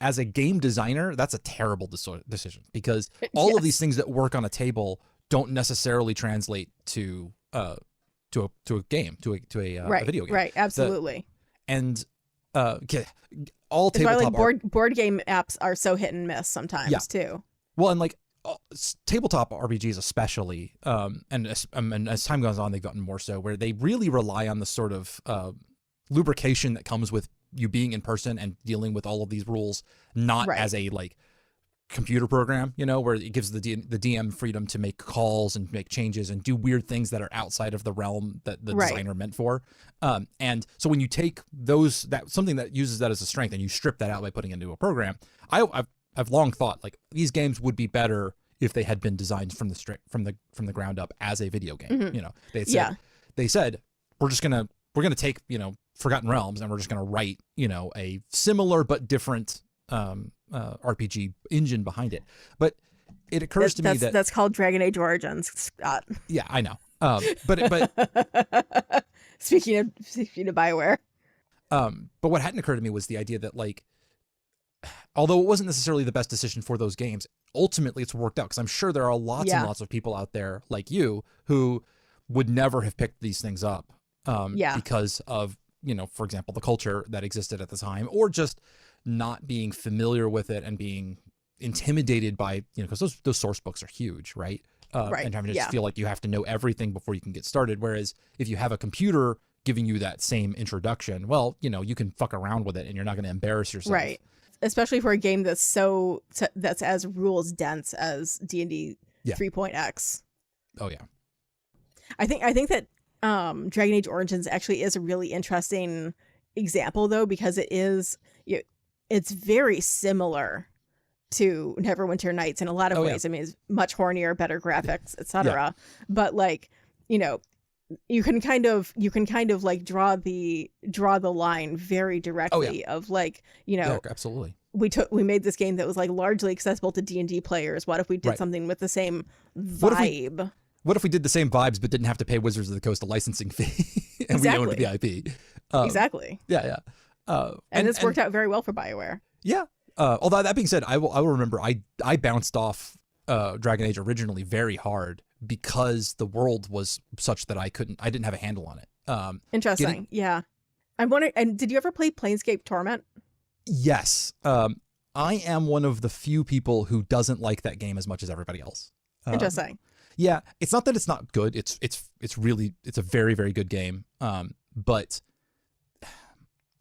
as a game designer, that's a terrible decision, because all of these things that work on a table don't necessarily translate to a game, to a video game. Right, absolutely. All tabletop board game apps are so hit and miss sometimes too. Well, and tabletop RPGs especially, and as time goes on, they've gotten more so, where they really rely on the sort of lubrication that comes with you being in person and dealing with all of these rules, not as a computer program, where it gives the DM freedom to make calls and make changes and do weird things that are outside of the realm that the designer meant for. And so when you take something that uses that as a strength and you strip that out by putting it into a program, I've long thought these games would be better if they had been designed from the ground up as a video game. Mm-hmm. They said we're gonna take Forgotten Realms and we're just gonna write a similar but different RPG engine behind it. But it occurs to me that's called Dragon Age Origins, Scott. Yeah, I know. But speaking of BioWare. But what hadn't occurred to me was the idea that although it wasn't necessarily the best decision for those games, ultimately it's worked out, because I'm sure there are lots and lots of people out there like you who would never have picked these things up because of, for example, the culture that existed at the time, or just not being familiar with it and being intimidated by, because those source books are huge, right? And having to just feel like you have to know everything before you can get started. Whereas if you have a computer giving you that same introduction, well, you can fuck around with it and you're not going to embarrass yourself. Right. Especially for a game that's as rules dense as D&D 3.x. Oh yeah. I think that Dragon Age Origins actually is a really interesting example, though, because it's very similar to Neverwinter Nights in a lot of ways. Yeah. I mean, it's much hornier, better graphics, etc. But like, you know, you can kind of like draw the line very directly of like, you know, absolutely. We made this game that was like largely accessible to D&D players. What if we did something with the same vibe? What if we did the same vibes but didn't have to pay Wizards of the Coast a licensing fee and we owned the IP? Exactly. Yeah. And this worked out very well for BioWare. Yeah. Although that being said, I will remember I bounced off Dragon Age originally very hard because the world was such that I didn't have a handle on it. Interesting. Yeah. I wonder, and did you ever play Planescape Torment? Yes. I am one of the few people who doesn't like that game as much as everybody else. Interesting. Yeah, it's not that it's not good. It's a very, very good game. But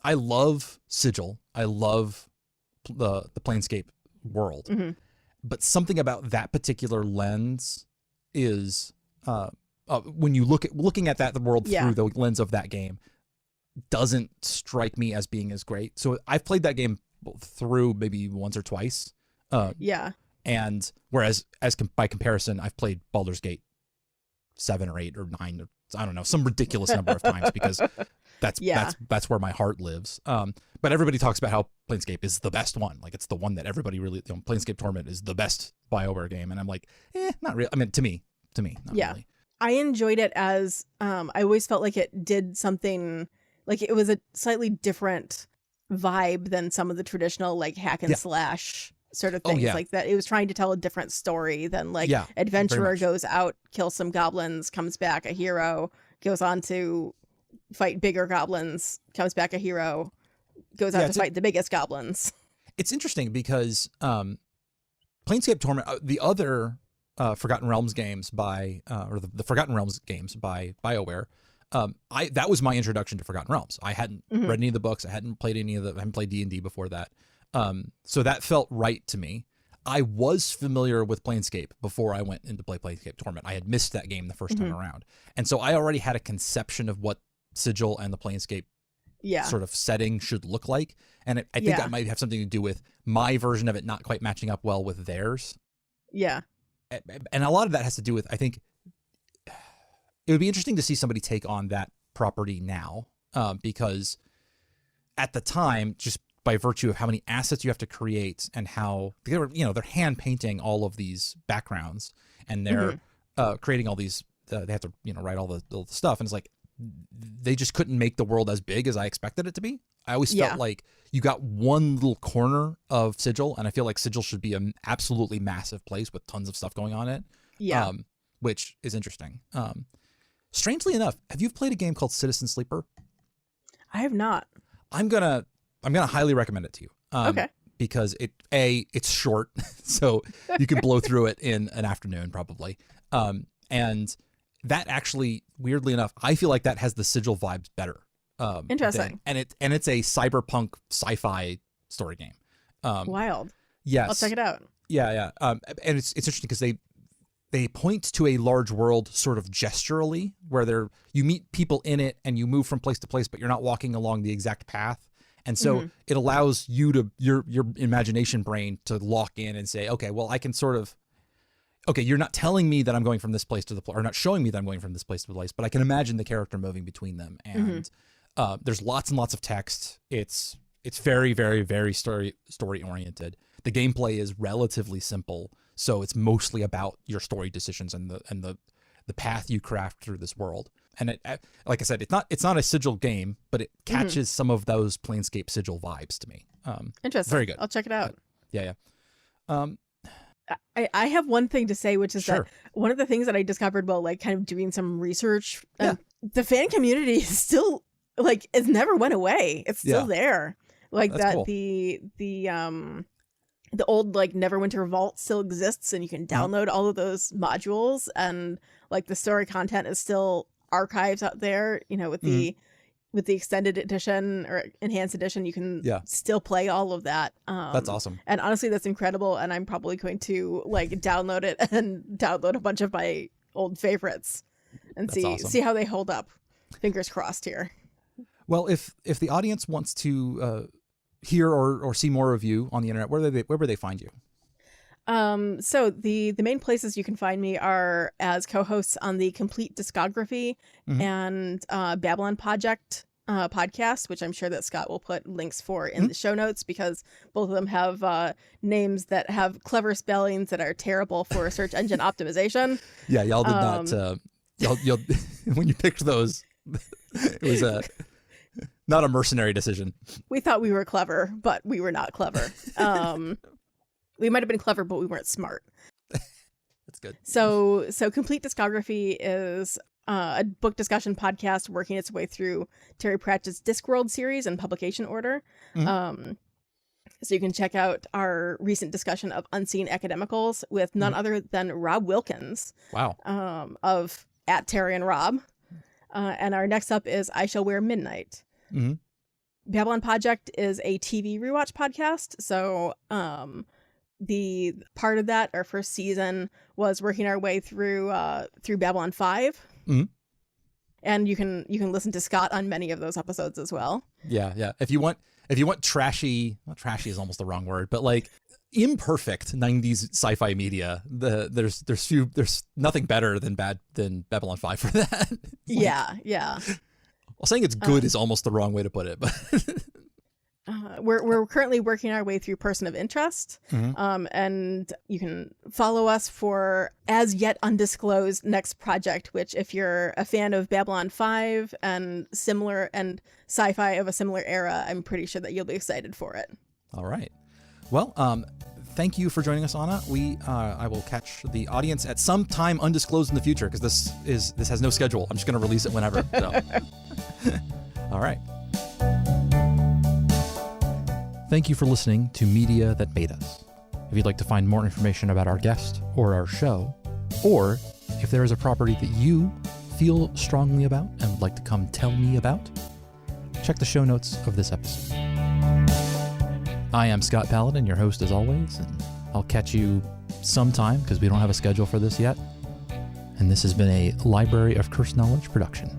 I love Sigil. I love the Planescape world. Mm-hmm. But something about that particular lens is when you looking at the world through the lens of that game doesn't strike me as being as great. So I've played that game through maybe once or twice. And whereas by comparison, I've played Baldur's Gate 7 or 8 or 9 or I don't know, some ridiculous number of times because that's where my heart lives. But everybody talks about how Planescape is the best one. Like it's the one that everybody really, Planescape Torment is the best BioWare game. And I'm like, not really. I mean, to me, not really. I enjoyed it as, I always felt like it did something, like it was a slightly different vibe than some of the traditional like hack and slash sort of things like that. It was trying to tell a different story than like adventurer goes out, kills some goblins, comes back a hero, goes on to fight bigger goblins, comes back a hero, goes out to fight the biggest goblins. It's interesting because Planescape Torment, the other Forgotten Realms games by or the Forgotten Realms games by BioWare, that was my introduction to Forgotten Realms. I hadn't read any of the books. I hadn't played I hadn't played D&D before that. So that felt right to me. I was familiar with Planescape before I went in to play Planescape Torment. I had missed that game the first time around. And so I already had a conception of what Sigil and the Planescape sort of setting should look like. And I think that might have something to do with my version of it not quite matching up well with theirs. Yeah. And a lot of that has to do with, I think, it would be interesting to see somebody take on that property now, because at the time, just by virtue of how many assets you have to create and how they're hand painting all of these backgrounds and they're creating all these, they have to, write all the stuff. And it's like, they just couldn't make the world as big as I expected it to be. I always felt like you got one little corner of Sigil, and I feel like Sigil should be an absolutely massive place with tons of stuff going on in it. Yeah. Which is interesting. Strangely enough, have you played a game called Citizen Sleeper? I have not. I'm gonna highly recommend it to you. Okay. Because it's short, so you can blow through it in an afternoon probably. And that actually, weirdly enough, I feel like that has the Sigil vibes better. Interesting. And it's a cyberpunk sci-fi story game. Wild. Yes. I'll check it out. Yeah. And it's interesting because they point to a large world sort of gesturally, where you meet people in it and you move from place to place, but you're not walking along the exact path. And so it allows you to your imagination brain to lock in and say, okay, well, I can sort of, you're not telling me that I'm going from this place to the place, or not showing me that I'm going from this place to the place, but I can imagine the character moving between them. And there's lots and lots of text. It's very, very, very story oriented. The gameplay is relatively simple, so it's mostly about your story decisions and the path you craft through this world. And it, like I said, it's not a Sigil game, but it catches some of those Planescape Sigil vibes to me. Interesting. Very good. I'll check it out. Yeah. I have one thing to say, which is that one of the things that I discovered while like kind of doing some research, the fan community is still like, it never went away. It's still there. Like that's that cool. The old like Neverwinter vault still exists, and you can download all of those modules, and like the story content is still archives out there, with the extended edition or enhanced edition, you can still play all of that. That's awesome. And honestly, that's incredible. And I'm probably going to like download it and download a bunch of my old favorites and see how they hold up. Fingers crossed here. Well, if the audience wants to hear or see more of you on the internet, where would they find you? So the main places you can find me are as co-hosts on the Complete Discography and Babylon Project podcast, which I'm sure that Scott will put links for in the show notes, because both of them have names that have clever spellings that are terrible for search engine optimization. Yeah, y'all did not. Y'all when you picked those, it was not a mercenary decision. We thought we were clever, but we were not clever. We might have been clever, but we weren't smart. That's good. So Complete Discography is a book discussion podcast working its way through Terry Pratchett's Discworld series in publication order. So you can check out our recent discussion of Unseen Academicals with none other than Rob Wilkins. Wow. Of at Terry and Rob. And our next up is I Shall Wear Midnight. Babylon Project is a TV rewatch podcast. So the part of that, our first season, was working our way through Babylon 5. And you can listen to Scott on many of those episodes as well. Yeah. If you want trashy, not trashy is almost the wrong word, but like imperfect 90s sci-fi media, there's nothing better than Babylon 5 for that. Yeah. Well, saying it's good is almost the wrong way to put it, but we're currently working our way through Person of Interest, and you can follow us for as yet undisclosed next project, which if you're a fan of Babylon 5 and similar and sci-fi of a similar era, I'm pretty sure that you'll be excited for it. All right. Well, thank you for joining us, Anna. I will catch the audience at some time undisclosed in the future, because this has no schedule. I'm just going to release it whenever. So. All right. Thank you for listening to Media That Made Us. If you'd like to find more information about our guest or our show, or if there is a property that you feel strongly about and would like to come tell me about, check the show notes of this episode. I am Scott Paladin, your host as always, and I'll catch you sometime because we don't have a schedule for this yet. And this has been a Library of Curse Knowledge production.